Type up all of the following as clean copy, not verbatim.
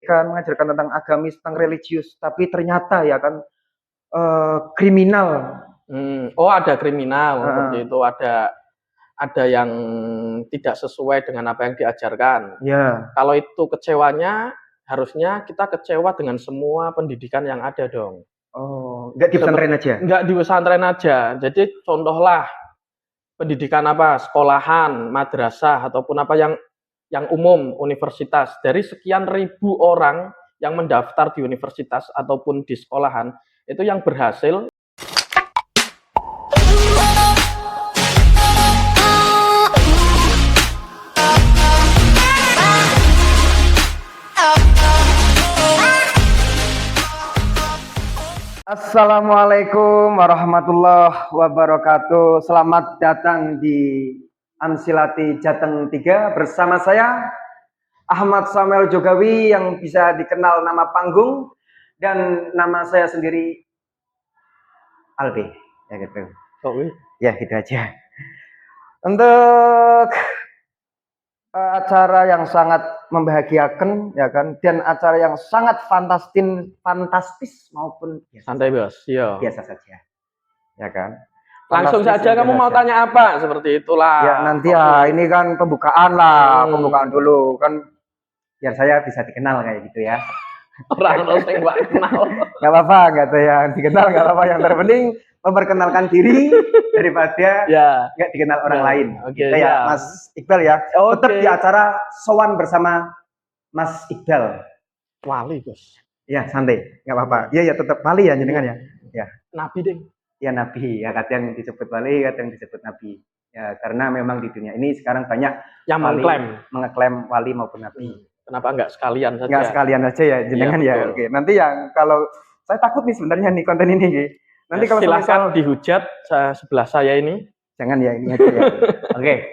kan mengajarkan tentang agamis, tentang religius, tapi ternyata ya kan kriminal. Oh, ada kriminal seperti Heeh. itu, ada yang tidak sesuai dengan apa yang diajarkan. Ya. Kalau itu kecewanya, harusnya kita kecewa dengan semua pendidikan yang ada dong. Oh, nggak di pesantren aja? Nggak di pesantren aja. Jadi contohlah pendidikan apa, sekolahan, madrasah ataupun apa yang umum, universitas. Dari sekian ribu orang yang mendaftar di universitas ataupun di sekolahan, itu yang berhasil. Assalamualaikum warahmatullahi wabarakatuh. Selamat datang di Amsilati Jateng 3 bersama saya Ahmad Samuel Jogawi yang bisa dikenal nama panggung dan nama saya sendiri Albi. Ya gitu. Ya gitu aja. Untuk acara yang sangat membahagiakan ya kan, dan acara yang sangat fantastis maupun santai bos, iya. Biasa saja ya kan. Langsung saja kamu mau tanya apa, seperti itulah ya nanti ya, ini kan pembukaan lah, pembukaan dulu kan biar saya bisa dikenal kayak gitu ya. Orang yang nggak kenal nggak apa-apa, nggak ada yang dikenal nggak apa-apa, yang terpenting memperkenalkan diri daripada nggak dikenal orang lain. Gitu ya Mas Iqbal ya. Tetap di acara sowan bersama Mas Iqbal. Wali bos. Ya santai, nggak apa-apa. Iya ya tetap wali ya jenengan ya. Ya. Nabi deh. Ya Nabi, ya kadang disebut wali, kadang disebut Nabi. Ya karena memang di dunia ini sekarang banyak yang mengeklaim wali maupun Nabi. Kenapa nggak sekalian saja? Nggak sekalian aja ya jenengan ya. Oke. Nanti yang kalau saya takut nih sebenarnya nih konten ini nih. Nanti kalau silakan dihujat sebelah saya ini. Jangan ya ini aja ya. Oke.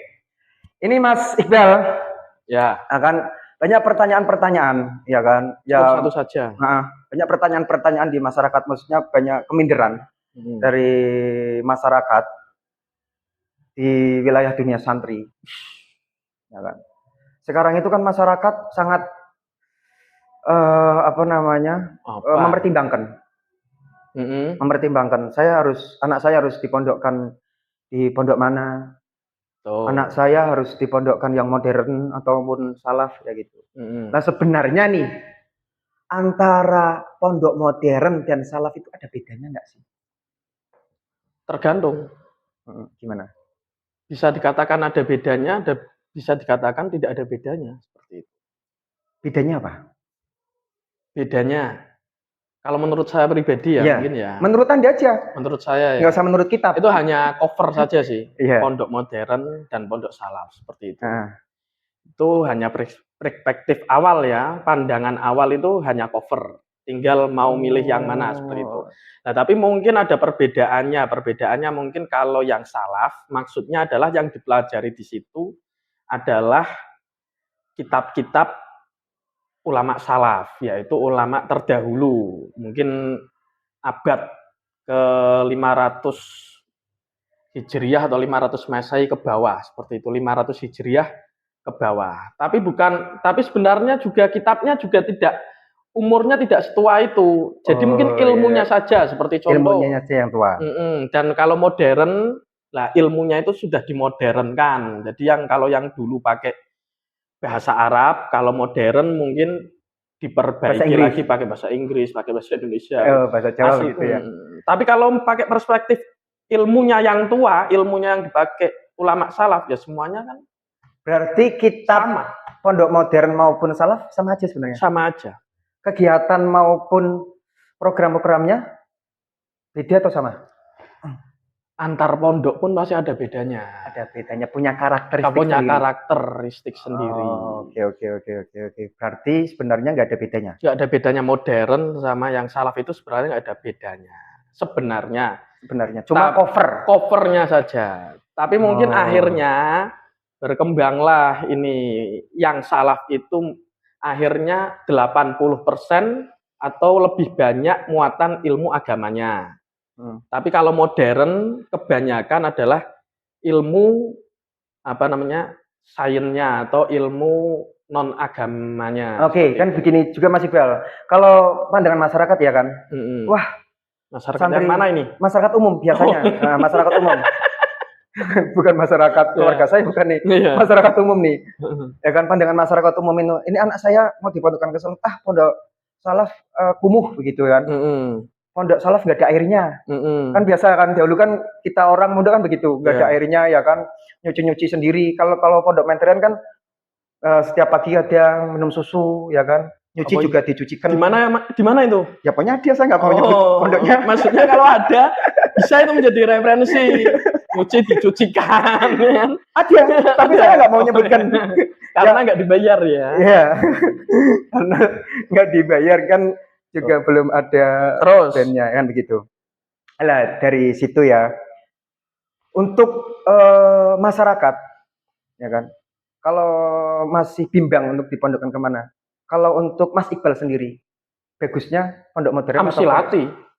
Ini Mas Iqbal. Ya. Akan banyak pertanyaan-pertanyaan, ya kan? Ya. Satu saja. Banyak pertanyaan-pertanyaan di masyarakat, maksudnya banyak keminderan dari masyarakat di wilayah dunia santri. Ya kan? Sekarang itu kan masyarakat sangat mempertimbangkan. Mempertimbangkan anak saya harus dipondokkan di pondok mana. Anak saya harus dipondokkan yang modern ataupun salaf ya gitu. Nah sebenarnya nih antara pondok modern dan salaf itu ada bedanya nggak sih? Tergantung. Gimana? Bisa dikatakan ada bedanya, bisa dikatakan tidak ada bedanya, seperti itu. Bedanya apa? Bedanya, kalau menurut saya pribadi ya, mungkin ya. Menurut Anda aja. Menurut saya ya. Nggak usah menurut kitab. Itu hanya cover saja sih. Pondok modern dan pondok salaf, seperti itu. Itu hanya perspektif awal ya, pandangan awal itu hanya cover. Tinggal mau milih yang mana, seperti itu. Nah, tapi mungkin ada perbedaannya. Perbedaannya mungkin kalau yang salaf, maksudnya adalah yang dipelajari di situ adalah kitab-kitab ulama salaf, yaitu ulama terdahulu. Mungkin abad ke-500 Hijriah atau 500 Masehi ke bawah, seperti itu, 500 Hijriah ke bawah. Tapi sebenarnya juga kitabnya juga umurnya tidak setua itu. Jadi mungkin ilmunya saja, seperti contoh. Ilmunya saja yang tua. Dan kalau modern, lah ilmunya itu sudah dimodernkan. Jadi kalau yang dulu pakai bahasa Arab, kalau modern mungkin diperbaiki lagi pakai bahasa Inggris, pakai bahasa Indonesia. Bahasa Jawa gitu ya. Tapi kalau pakai perspektif ilmunya yang tua, ilmunya yang dipakai ulama salaf ya semuanya kan. Berarti kitab pondok modern maupun salaf sama aja sebenarnya. Sama aja. Kegiatan maupun program-programnya beda atau sama? Antar pondok pun masih ada bedanya. Ada bedanya, punya karakteristik sendiri. Karakteristik sendiri. Oke. Berarti sebenarnya nggak ada bedanya? Nggak ada bedanya, modern sama yang salaf itu sebenarnya nggak ada bedanya. Sebenarnya. Cuma covernya saja. Tapi mungkin akhirnya berkembanglah ini yang salaf itu akhirnya 80% atau lebih banyak muatan ilmu agamanya. Tapi kalau modern kebanyakan adalah ilmu sainsnya atau ilmu non agamanya. Oke, kan begini juga Mas Iqbal. Kalau pandangan masyarakat ya kan, wah, masyarakat yang mana ini? Masyarakat umum biasanya, masyarakat umum. Bukan masyarakat keluarga saya, bukan nih, masyarakat umum nih. Ya kan, pandangan masyarakat umum ini anak saya mau dipondokkan ke salaf, pondok salaf kumuh begitu kan. Pondok salaf nggak ada airnya. Kan biasa kan, dahulu kan kita orang muda kan begitu, nggak ada airnya ya kan, nyuci sendiri. Kalau pondok Menteren kan setiap pagi ada minum susu ya kan, nyuci juga dicucikan. Di mana itu? Ya pokoknya dia, saya nggak mau nyebut pondoknya. Maksudnya kalau ada bisa itu menjadi referensi. Nyuci dicucikan kan? Ada, tapi saya nggak mau nyebutkan karena nggak dibayar ya. Iya. Karena nggak dibayar kan juga belum ada brandnya kan begitu. Lah dari situ ya, untuk masyarakat ya kan, kalau masih bimbang untuk dipondokkan kemana, kalau untuk Mas Iqbal sendiri, bagusnya pondok modern Amsilati.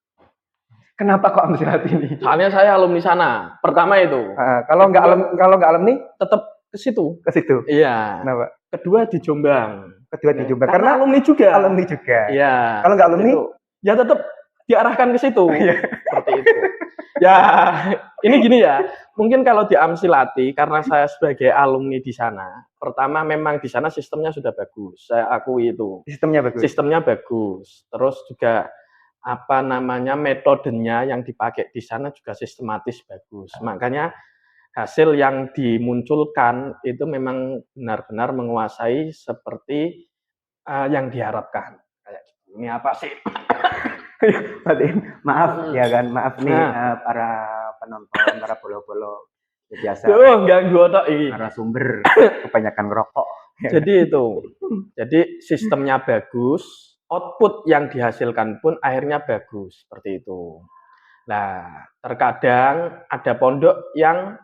Kenapa kok Amsilati ini? Soalnya saya alumni sana. Pertama itu. Kalau nggak alumni, tetap ke situ. Ke situ. Iya. Kenapa? Kedua di Jombang. Karena alumni juga. Alumni juga. Iya. Kalau nggak alumni, ya tetap diarahkan ke situ. Seperti itu. Ya, ini gini ya. Mungkin kalau di Amsilati, karena saya sebagai alumni di sana, pertama memang di sana sistemnya sudah bagus. Saya akui itu. Sistemnya bagus. Terus juga metodenya yang dipakai di sana juga sistematis bagus. Makanya hasil yang dimunculkan itu memang benar-benar menguasai seperti yang diharapkan. Kayak gitu. Ini apa sih? Maaf ya kan, maaf nih para penonton, para bolo-bolo biasa. Ganggu otak ini. Narasumber kebanyakan ngerokok. Jadi itu. Jadi sistemnya bagus. Output yang dihasilkan pun akhirnya bagus, seperti itu. Nah, terkadang ada pondok yang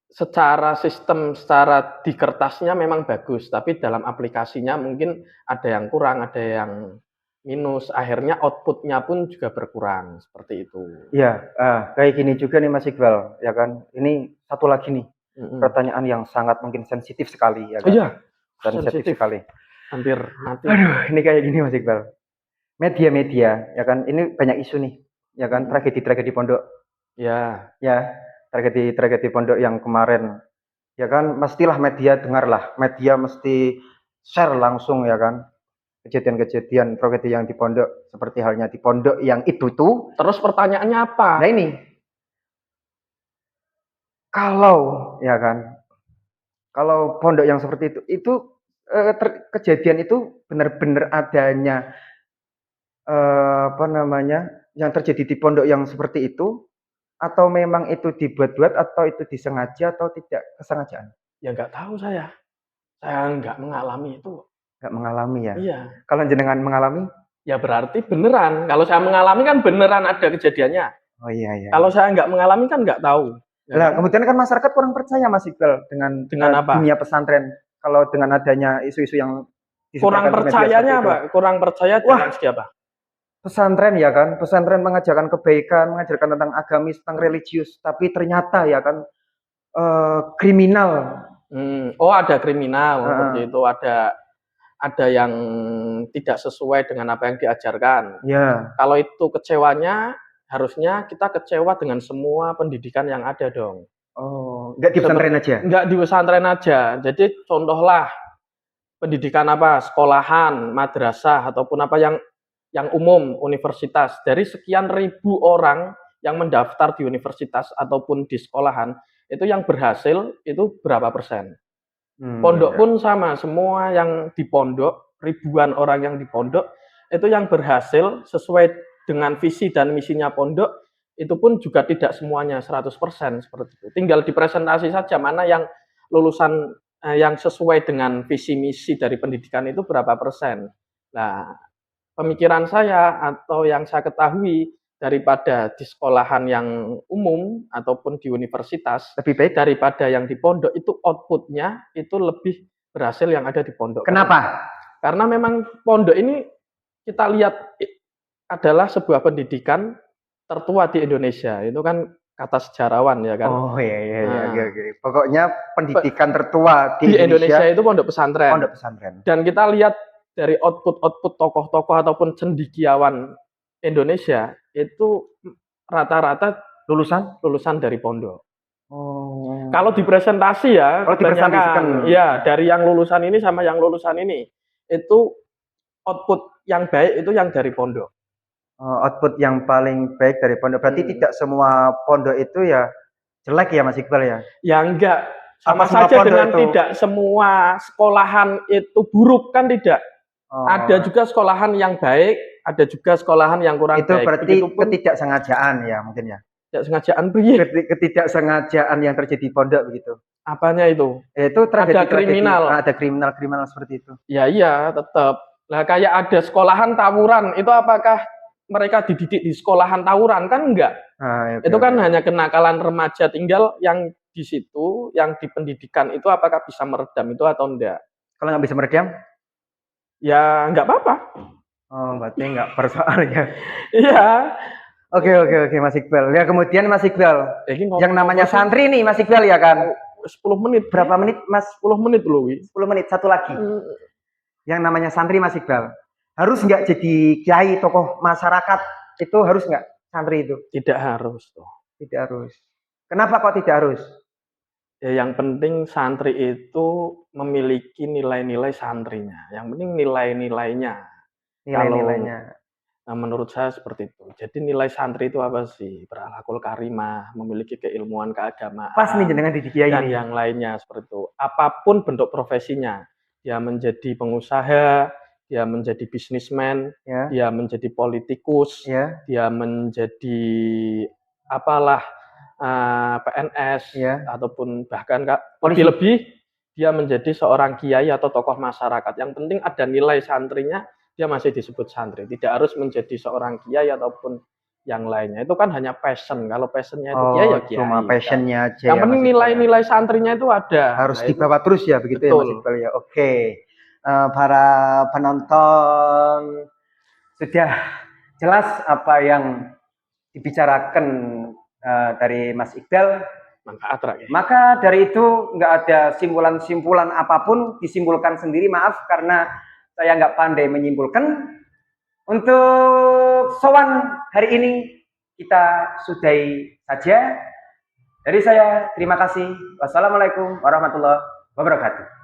secara sistem, secara di kertasnya memang bagus, tapi dalam aplikasinya mungkin ada yang kurang, ada yang minus. Akhirnya outputnya pun juga berkurang, seperti itu. Iya, kayak gini juga nih Mas Iqbal, ya kan. Ini satu lagi nih, pertanyaan yang sangat mungkin sensitif sekali, ya kan. Iya, sensitif sekali. Hampir mati. Aduh, ini kayak gini Mas Iqbal. Media-media, ya kan, ini banyak isu nih, ya kan, tragedi-tragedi pondok. Ya, tragedi pondok yang kemarin, ya kan, mestilah media dengarlah, media mesti share langsung, ya kan, kejadian-kejadian tragedi yang di pondok, seperti halnya di pondok yang itu tuh. Terus pertanyaannya apa? Nah ini, kalau, ya kan, kalau pondok yang seperti itu kejadian itu benar-benar adanya yang terjadi di pondok yang seperti itu, atau memang itu dibuat-buat, atau itu disengaja atau tidak kesengajaan? Ya nggak tahu saya nggak mengalami itu. Nggak mengalami ya? Iya. Kalau jenengan mengalami? Ya berarti beneran. Kalau saya mengalami kan beneran ada kejadiannya. Oh iya. Kalau saya nggak mengalami kan nggak tahu. Nah, kemudian kan masyarakat kurang percaya Mas Iqbal dengan apa? Dunia pesantren. Kalau dengan adanya isu-isu yang kurang percayanya apa? Kurang percaya dengan segi apa? Pesantren ya kan, pesantren mengajarkan kebaikan, mengajarkan tentang agamis, tentang religius, tapi ternyata ya kan kriminal. Oh ada kriminal seperti itu, ada yang tidak sesuai dengan apa yang diajarkan. Ya. Kalau itu kecewanya, harusnya kita kecewa dengan semua pendidikan yang ada dong. Oh, nggak di pesantren aja? Nggak di pesantren aja. Jadi contohlah pendidikan apa, sekolahan, madrasah ataupun apa yang umum, universitas. Dari sekian ribu orang yang mendaftar di universitas ataupun di sekolahan, itu yang berhasil itu berapa persen? Pondok pun sama, semua yang di pondok, ribuan orang yang di pondok, itu yang berhasil sesuai dengan visi dan misinya pondok, itu pun juga tidak semuanya 100% seperti itu. Tinggal dipresentasi saja mana yang lulusan yang sesuai dengan visi misi dari pendidikan itu berapa persen. Nah, pemikiran saya atau yang saya ketahui daripada di sekolahan yang umum ataupun di universitas, lebih baik daripada yang di pondok, itu outputnya itu lebih berhasil yang ada di pondok. Kenapa? Karena memang pondok ini kita lihat adalah sebuah pendidikan tertua di Indonesia. Itu kan kata sejarawan ya kan. Oh iya. Pokoknya pendidikan tertua di Indonesia itu pondok pesantren. Pondok pesantren. Dan kita lihat dari output tokoh-tokoh ataupun cendekiawan Indonesia itu rata-rata lulusan dari pondok. Oh. Kalau di presentasi ya, kalau kebanyakan ya dari yang lulusan ini sama yang lulusan ini itu output yang baik itu yang dari pondok. Output yang paling baik dari pondok. Berarti tidak semua pondok itu ya jelek ya Mas Iqbal ya? Ya enggak. Sama saja dengan itu? Tidak semua sekolahan itu buruk kan tidak. Ada juga sekolahan yang baik, ada juga sekolahan yang kurang itu baik. Itu berarti ketidaksengajaan ya mungkin ya? Ketidaksengajaan ketidaksengajaan yang terjadi di pondok begitu. Apanya itu? Itu ada kriminal. Ada kriminal seperti itu. Ya iya, tetap. Nah, kayak ada sekolahan tawuran, itu apakah mereka dididik di sekolahan tawuran? Kan enggak. Itu kan hanya kenakalan remaja, tinggal yang di situ, yang di pendidikan itu apakah bisa meredam itu atau enggak. Kalau nggak bisa meredam? Ya enggak apa-apa. Oh, berarti enggak persoalannya. Iya. Oke Mas Iqbal. Ya kemudian Mas Iqbal, yang namanya santri nih Mas Iqbal ya kan? 10 menit. Berapa menit Mas? 10 menit loh. 10 menit, satu lagi. Yang namanya santri Mas Iqbal, harus nggak jadi kiai tokoh masyarakat? Itu harus nggak santri itu? Tidak harus. Tidak harus. Kenapa kok tidak harus? Ya yang penting santri itu memiliki nilai-nilai santrinya. Yang penting nilai-nilainya. Nah, menurut saya seperti itu. Jadi nilai santri itu apa sih? Berakhlakul karimah, memiliki keilmuan keagamaan. Pas nih dengan didik kiai dan yang lainnya seperti itu. Apapun bentuk profesinya, dia menjadi pengusaha, dia menjadi bisnismen, dia menjadi politikus, dia menjadi apalah PNS ataupun bahkan lebih dia menjadi seorang kiai atau tokoh masyarakat. Yang penting ada nilai santrinya, dia masih disebut santri. Tidak harus menjadi seorang kiai ataupun yang lainnya. Itu kan hanya passion. Kalau passionnya itu kiai ya kiai. Cuma passionnya aja. Yang penting nilai-nilai santrinya itu ada. Harus dibawa terus ya begitu ya Mas Iqbal ya. Oke. Para penonton sudah jelas apa yang dibicarakan dari Mas Iqbal. Maka dari itu nggak ada simpulan-simpulan apapun, disimpulkan sendiri. Maaf karena saya nggak pandai menyimpulkan. Untuk sowan hari ini kita sudahi saja. Dari saya terima kasih. Wassalamualaikum warahmatullahi wabarakatuh.